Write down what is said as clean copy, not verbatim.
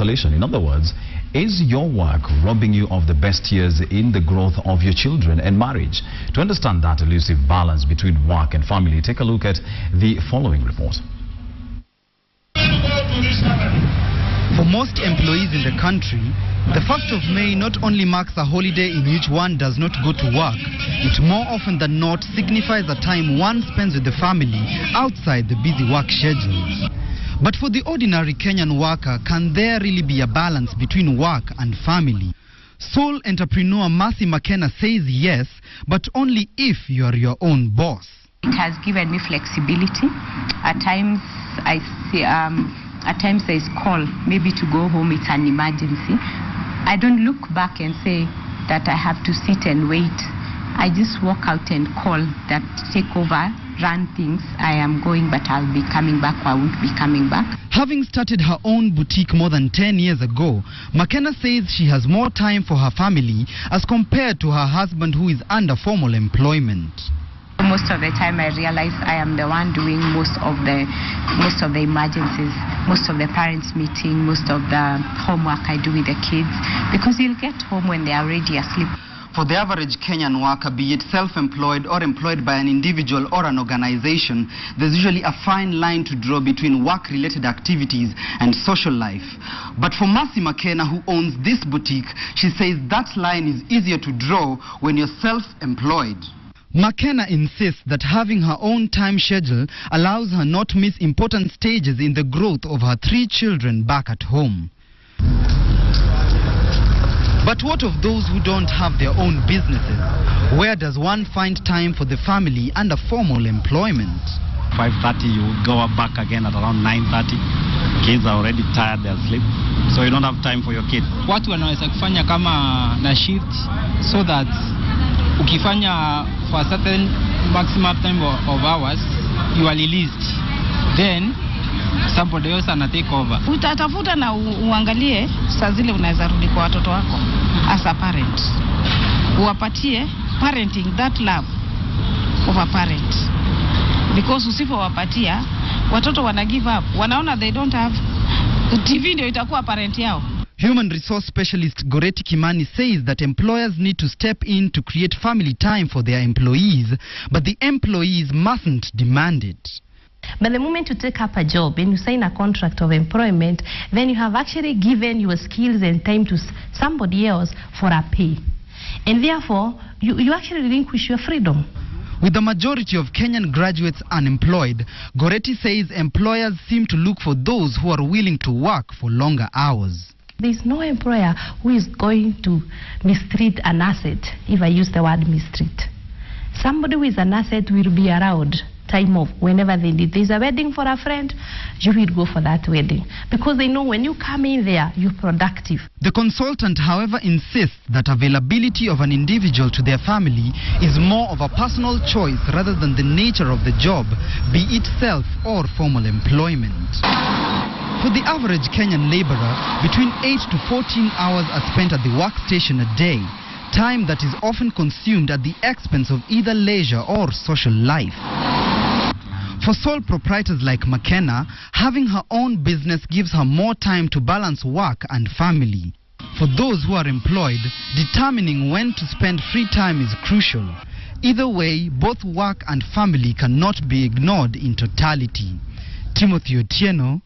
In other words, is your work robbing you of the best years in the growth of your children and marriage? To understand that elusive balance between work and family, take a look at the following report. For most employees in the country, the 1st of May not only marks a holiday in which one does not go to work, it more often than not signifies a time one spends with the family outside the busy work schedule. But for the ordinary Kenyan worker, can there really be a balance between work and family? Sole entrepreneur Mercy McKenna says yes, but only if you are your own boss. It has given me flexibility. At times I see, at times there is call, maybe to go home, it's an emergency. I don't look back and say that I have to sit and wait. I just walk out and call that take over, run things. I am going, but I'll be coming back, or I won't be coming back. Having started her own boutique more than 10 years ago, McKenna says she has more time for her family as compared to her husband, who is under formal employment. Most of the time I realize I am the one doing most of the emergencies, most of the parents meeting, most of the homework I do with the kids, because you'll get home when they are already asleep. For the average Kenyan worker, be it self-employed or employed by an individual or an organization, there's usually a fine line to draw between work-related activities and social life. But for Mercy McKenna, who owns this boutique, she says that line is easier to draw when you're self-employed. McKenna insists that having her own time schedule allows her not to miss important stages in the growth of her 3 children back at home. But what of those who don't have their own businesses? Where does one find time for the family under formal employment? 5:30, you go back again at around 9:30. Kids are already tired, they're asleep. So you don't have time for your kids. Watu wanaweza kufanya kama na shift, so that ukifanya for a certain maximum time of hours, you are released. Then somebody else ana take over. Utatafuta na uangalie saa zile unaweza rudi kwa watoto wako as a parent. Uwapatie parenting, that love of a parent. Because usipowapatia, watoto wana give up. Wanaona they don't have TV, ndio itakuwa parent yao. Human resource specialist Goreti Kimani says that employers need to step in to create family time for their employees, but the employees mustn't demand it. But the moment you take up a job and you sign a contract of employment, then you have actually given your skills and time to somebody else for a pay. And therefore, you actually relinquish your freedom. With the majority of Kenyan graduates unemployed, Goreti says employers seem to look for those who are willing to work for longer hours. There is no employer who is going to mistreat an asset, if I use the word mistreat. Somebody who is an asset will be around time off whenever they need. There's a wedding for a friend, you will go for that wedding, because they know when you come in there, you're productive. The consultant, however, insists that availability of an individual to their family is more of a personal choice rather than the nature of the job, be it self or formal employment. For the average Kenyan laborer, between 8 to 14 hours are spent at the workstation a day, time that is often consumed at the expense of either leisure or social life. For sole proprietors like McKenna, having her own business gives her more time to balance work and family. For those who are employed, determining when to spend free time is crucial. Either way, both work and family cannot be ignored in totality. Timothy Otieno,